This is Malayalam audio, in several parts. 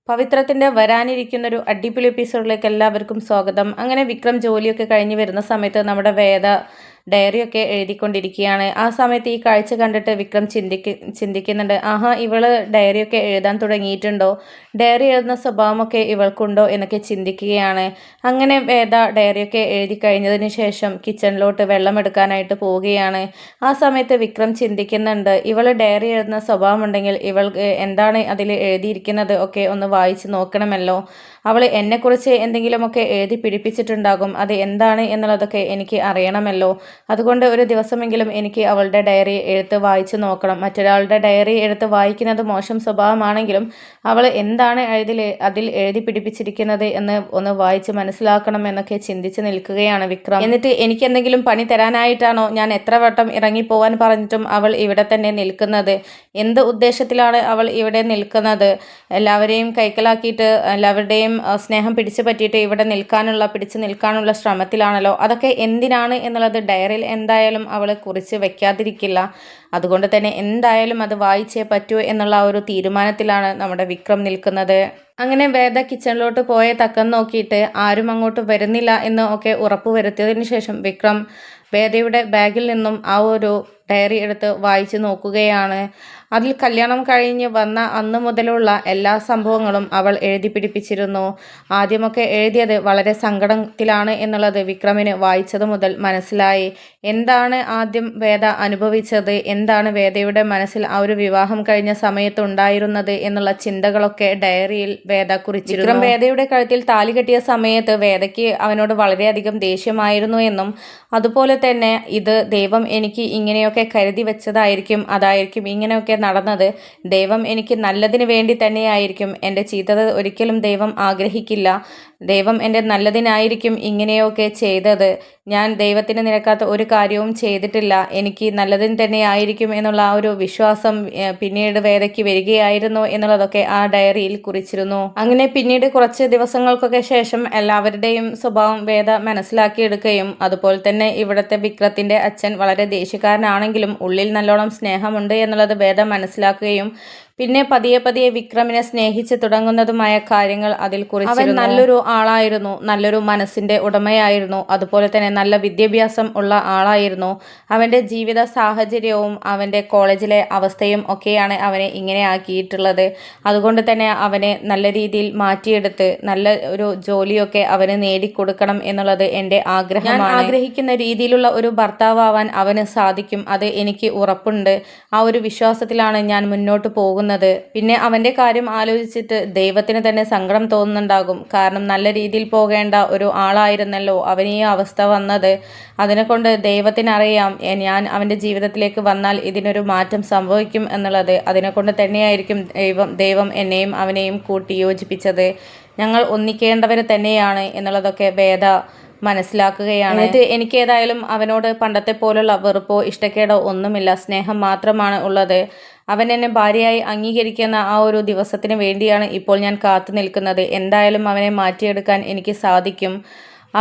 പവിത്രത്തിൻ്റെ വരാനിരിക്കുന്നൊരു അടിപൊളി എപ്പിസോഡിലേക്ക് എല്ലാവർക്കും സ്വാഗതം. അങ്ങനെ വിക്രം ജോലിയൊക്കെ കഴിഞ്ഞ് വരുന്ന സമയത്ത് നമ്മുടെ വേദ ഡയറിയൊക്കെ എഴുതിക്കൊണ്ടിരിക്കുകയാണ്. ആ സമയത്ത് ഈ കാഴ്ച കണ്ടിട്ട് വിക്രം ചിന്തിക്കുന്നുണ്ട്, ആഹാ, ഇവള് ഡയറിയൊക്കെ എഴുതാൻ തുടങ്ങിയിട്ടുണ്ടോ, ഡയറി എഴുതുന്ന സ്വഭാവമൊക്കെ ഇവൾക്കുണ്ടോ എന്നൊക്കെ ചിന്തിക്കുകയാണ്. അങ്ങനെ വേദ ഡയറിയൊക്കെ എഴുതി കഴിഞ്ഞതിന് ശേഷം കിച്ചണിലോട്ട് വെള്ളം എടുക്കാനായിട്ട് പോവുകയാണ്. ആ സമയത്ത് വിക്രം ചിന്തിക്കുന്നുണ്ട്, ഇവള് ഡയറി എഴുതുന്ന സ്വഭാവമുണ്ടെങ്കിൽ ഇവൾക്ക് എന്താണ് അതിൽ എഴുതിയിരിക്കുന്നത് ഒക്കെ ഒന്ന് വായിച്ച് നോക്കണമല്ലോ. അവൾ എന്നെക്കുറിച്ച് എന്തെങ്കിലുമൊക്കെ എഴുതി പിടിപ്പിച്ചിട്ടുണ്ടാകും, അത് എന്താണ് എന്നുള്ളതൊക്കെ എനിക്ക് അറിയണമല്ലോ. അതുകൊണ്ട് ഒരു ദിവസമെങ്കിലും എനിക്ക് അവളുടെ ഡയറി എഴുത്ത് വായിച്ചു നോക്കണം. മറ്റൊരാളുടെ ഡയറി എഴുത്ത് വായിക്കുന്നത് മോശം സ്വഭാവമാണെങ്കിലും അവൾ എന്താണ് അതിൽ എഴുതി പിടിപ്പിച്ചിരിക്കുന്നത് എന്ന് ഒന്ന് വായിച്ച് മനസ്സിലാക്കണം എന്നൊക്കെ ചിന്തിച്ച് നിൽക്കുകയാണ് വിക്രം. എന്നിട്ട് എനിക്ക് എന്തെങ്കിലും പണി തരാനായിട്ടാണോ ഞാൻ എത്ര വട്ടം ഇറങ്ങിപ്പോവാൻ പറഞ്ഞിട്ടും അവൾ ഇവിടെ തന്നെ നിൽക്കുന്നത്? എന്ത് ഉദ്ദേശത്തിലാണ് അവൾ ഇവിടെ നിൽക്കുന്നത്? എല്ലാവരെയും കൈക്കലാക്കിയിട്ട് എല്ലാവരുടെയും സ്നേഹം പിടിച്ചു പറ്റിയിട്ട് ഇവിടെ പിടിച്ചു നിൽക്കാനുള്ള ശ്രമത്തിലാണല്ലോ. അതൊക്കെ എന്തിനാണ് എന്നുള്ളത് ഡയറിയിൽ എന്തായാലും അവൾ കുറിച്ച് വെക്കാതിരിക്കില്ല. അതുകൊണ്ട് തന്നെ എന്തായാലും അത് വായിച്ചേ പറ്റൂ എന്നുള്ള ഒരു തീരുമാനത്തിലാണ് നമ്മുടെ വിക്രം നിൽക്കുന്നത്. അങ്ങനെ വേദ കിച്ചണിലോട്ട് പോയ തക്കം നോക്കിയിട്ട് ആരും അങ്ങോട്ട് വരുന്നില്ല എന്ന് ഒക്കെ ഉറപ്പ് വരുത്തിയതിനു ശേഷം വിക്രം വേദയുടെ ബാഗിൽ നിന്നും ആ ഒരു ഡയറി എടുത്ത് വായിച്ചു നോക്കുകയാണ്. അതിൽ കല്യാണം കഴിഞ്ഞ് വന്ന അന്ന് മുതലുള്ള എല്ലാ സംഭവങ്ങളും അവൾ എഴുതി പിടിപ്പിച്ചിരുന്നു. ആദ്യമൊക്കെ എഴുതിയത് വളരെ സങ്കടത്തിലാണ് എന്നുള്ളത് വിക്രമിന് വായിച്ചത് മുതൽ മനസ്സിലായി. എന്താണ് ആദ്യം വേദ അനുഭവിച്ചത്, എന്താണ് വേദയുടെ മനസ്സിൽ ആ ഒരു വിവാഹം കഴിഞ്ഞ സമയത്തുണ്ടായിരുന്നത് എന്നുള്ള ചിന്തകളൊക്കെ ഡയറിയിൽ വേദ കുറിച്ചിരുന്നു. വിക്രം വേദയുടെ കഴുത്തിൽ താലി കെട്ടിയ സമയത്ത് വേദയ്ക്ക് അവനോട് വളരെയധികം ദേഷ്യമായിരുന്നു എന്നും അതുപോലെ തന്നെ ഇത് ദൈവം എനിക്ക് ഇങ്ങനെയൊക്കെ കരുതി വെച്ചതായിരിക്കും, അതായിരിക്കും ഇങ്ങനെയൊക്കെ നടന്നത്, ദൈവം എനിക്ക് നല്ലതിന് വേണ്ടി തന്നെയായിരിക്കും, എൻ്റെ ചീത്തത് ഒരിക്കലും ദൈവം ആഗ്രഹിക്കില്ല, ദൈവം എൻ്റെ നല്ലതിനായിരിക്കും ഇങ്ങനെയൊക്കെ ചെയ്തത്, ഞാൻ ദൈവത്തിന് നിരക്കാത്ത ഒരു കാര്യവും ചെയ്തിട്ടില്ല, എനിക്ക് നല്ലതിന് തന്നെ ആയിരിക്കും എന്നുള്ള ആ ഒരു വിശ്വാസം പിന്നീട് വേദയ്ക്ക് വരികയായിരുന്നു എന്നുള്ളതൊക്കെ ആ ഡയറിയിൽ കുറിച്ചിരുന്നു. അങ്ങനെ പിന്നീട് കുറച്ച് ദിവസങ്ങൾക്കൊക്കെ ശേഷം എല്ലാവരുടെയും സ്വഭാവം വേദ മനസ്സിലാക്കിയെടുക്കുകയും അതുപോലെ തന്നെ ഇവിടുത്തെ വിക്രത്തിൻ്റെ അച്ഛൻ വളരെ ദേഷ്യക്കാരനാണെങ്കിലും ഉള്ളിൽ നല്ലോണം സ്നേഹമുണ്ട് എന്നുള്ളത് വേദ മനസ്സിലാക്കുകയും പിന്നെ പതിയെ പതിയെ വിക്രമിനെ സ്നേഹിച്ച് തുടങ്ങുന്നതുമായ കാര്യങ്ങൾ അതിൽ കുറിച്ചിരുന്നു. അവൻ നല്ലൊരു ആളായിരുന്നു, നല്ലൊരു മനസ്സിൻ്റെ ഉടമയായിരുന്നു, അതുപോലെ തന്നെ നല്ല വിദ്യാഭ്യാസം ഉള്ള ആളായിരുന്നു. അവൻ്റെ ജീവിത സാഹചര്യവും അവൻ്റെ കോളേജിലെ അവസ്ഥയും ഒക്കെയാണ് അവനെ ഇങ്ങനെ ആക്കിയിട്ടുള്ളത്. അതുകൊണ്ട് തന്നെ അവനെ നല്ല രീതിയിൽ മാറ്റിയെടുത്ത് നല്ല ഒരു ജോലിയൊക്കെ അവന് നേടിക്കൊടുക്കണം എന്നുള്ളത് എൻ്റെ ആഗ്രഹമാണ്. ഞാൻ ആഗ്രഹിക്കുന്ന രീതിയിലുള്ള ഒരു ഭർത്താവാൻ അവന് സാധിക്കും, അത് എനിക്ക് ഉറപ്പുണ്ട്. ആ ഒരു വിശ്വാസത്തിലാണ് ഞാൻ മുന്നോട്ട് പോകുന്നത്. പിന്നെ അവൻ്റെ കാര്യം ആലോചിച്ചിട്ട് ദൈവത്തിന് തന്നെ സങ്കടം തോന്നുന്നുണ്ടാകും. കാരണം നല്ല രീതിയിൽ പോകേണ്ട ഒരു ആളായിരുന്നല്ലോ അവന് ഈ അവസ്ഥ വന്നത്. അതിനെക്കൊണ്ട് ദൈവത്തിനറിയാം ഞാൻ അവൻ്റെ ജീവിതത്തിലേക്ക് വന്നാൽ ഇതിനൊരു മാറ്റം സംഭവിക്കും എന്നുള്ളത്. അതിനെക്കൊണ്ട് തന്നെയായിരിക്കും ദൈവം എന്നെയും അവനെയും കൂട്ടി യോജിപ്പിച്ചത്. ഞങ്ങൾ ഒന്നിക്കേണ്ടവർ തന്നെയാണ് എന്നുള്ളതൊക്കെ വേദ മനസ്സിലാക്കുകയാണ്. എന്നിട്ട് എനിക്ക് ഏതായാലും അവനോട് പണ്ടത്തെ പോലുള്ള വെറുപ്പോ ഇഷ്ടക്കേടോ ഒന്നുമില്ല, സ്നേഹം മാത്രമാണ് ഉള്ളത്. അവൻ എന്നെ ഭാര്യയായി അംഗീകരിക്കുന്ന ആ ഒരു ദിവസത്തിന് വേണ്ടിയാണ് ഇപ്പോൾ ഞാൻ കാത്തു നിൽക്കുന്നത്. എന്തായാലും അവനെ മാറ്റിയെടുക്കാൻ എനിക്ക് സാധിക്കും.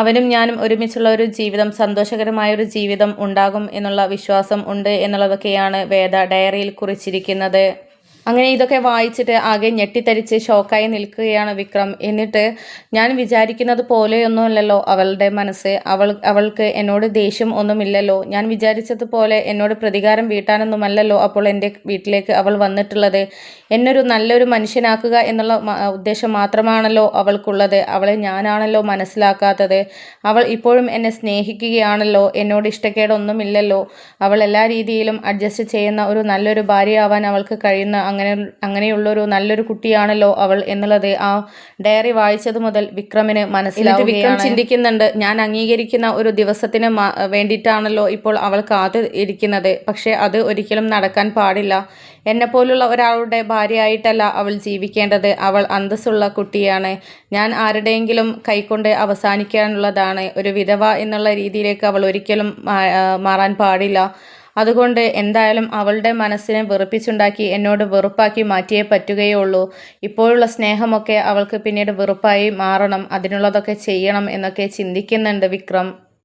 അവനും ഞാനും ഒരുമിച്ചുള്ള ഒരു ജീവിതം, സന്തോഷകരമായൊരു ജീവിതം ഉണ്ടാകും എന്നുള്ള വിശ്വാസം ഉണ്ട് എന്നുള്ളതൊക്കെയാണ് വേദ ഡയറിയിൽ കുറിച്ചിരിക്കുന്നത്. അങ്ങനെ ഇതൊക്കെ വായിച്ചിട്ട് ആകെ ഞെട്ടിത്തരിച്ച് ഷോക്കായി നിൽക്കുകയാണ് വിക്രം. എന്നിട്ട് ഞാൻ വിചാരിക്കുന്നത് പോലെയൊന്നുമല്ലല്ലോ അവളുടെ മനസ്സ്, അവൾക്ക് എന്നോട് ദേഷ്യം ഒന്നുമില്ലല്ലോ, ഞാൻ വിചാരിച്ചതുപോലെ എന്നോട് പ്രതികാരം വീട്ടാനൊന്നുമല്ലല്ലോ അപ്പോൾ എൻ്റെ വീട്ടിലേക്ക് അവൾ വന്നിട്ടുള്ളത്. എന്നൊരു നല്ലൊരു മനുഷ്യനാക്കുക എന്നുള്ള ഉദ്ദേശം മാത്രമാണല്ലോ അവൾക്കുള്ളത്. അവളെ ഞാനാണല്ലോ മനസ്സിലാക്കാത്തത്. അവൾ ഇപ്പോഴും എന്നെ സ്നേഹിക്കുകയാണല്ലോ, എന്നോട് ഇഷ്ടക്കേടൊന്നുമില്ലല്ലോ. അവൾ എല്ലാ രീതിയിലും അഡ്ജസ്റ്റ് ചെയ്യുന്ന ഒരു നല്ലൊരു ഭാര്യയാവാൻ അവൾക്ക് കഴിയുന്ന അങ്ങനെയുള്ളൊരു നല്ലൊരു കുട്ടിയാണല്ലോ അവൾ എന്നുള്ളത് ആ ഡയറി വായിച്ചത് മുതൽ വിക്രമിന് മനസ്സിലാവുകയാണ്. വിക്രം ചിന്തിക്കുന്നുണ്ട്, ഞാൻ അംഗീകരിക്കുന്ന ഒരു ദിവസത്തിന് വേണ്ടിയിട്ടാണല്ലോ ഇപ്പോൾ അവൾ കാത്തു ഇരിക്കുന്നത്. പക്ഷേ അത് ഒരിക്കലും നടക്കാൻ പാടില്ല. എന്നെപ്പോലുള്ള ഒരാളുടെ ഭാര്യയായിട്ടല്ല അവൾ ജീവിക്കേണ്ടത്. അവൾ അന്തസ്സുള്ള കുട്ടിയാണ്. ഞാൻ ആരുടെയെങ്കിലും കൈക്കൊണ്ട് അവസാനിക്കാനുള്ളതാണ്. ഒരു വിധവ എന്നുള്ള രീതിയിലേക്ക് അവൾ ഒരിക്കലും മാറാൻ പാടില്ല. അതുകൊണ്ട് എന്തായാലും അവളുടെ മനസ്സിനെ വെറുപ്പിച്ചുണ്ടാക്കി എന്നോട് വെറുപ്പാക്കി മാറ്റിയേ പറ്റുകയുള്ളൂ. ഇപ്പോഴുള്ള സ്നേഹമൊക്കെ അവൾക്ക് പിന്നീട് വെറുപ്പായി മാറണം, അതിനുള്ളതൊക്കെ ചെയ്യണം എന്നൊക്കെ ചിന്തിക്കുന്നുണ്ട് വിക്രം.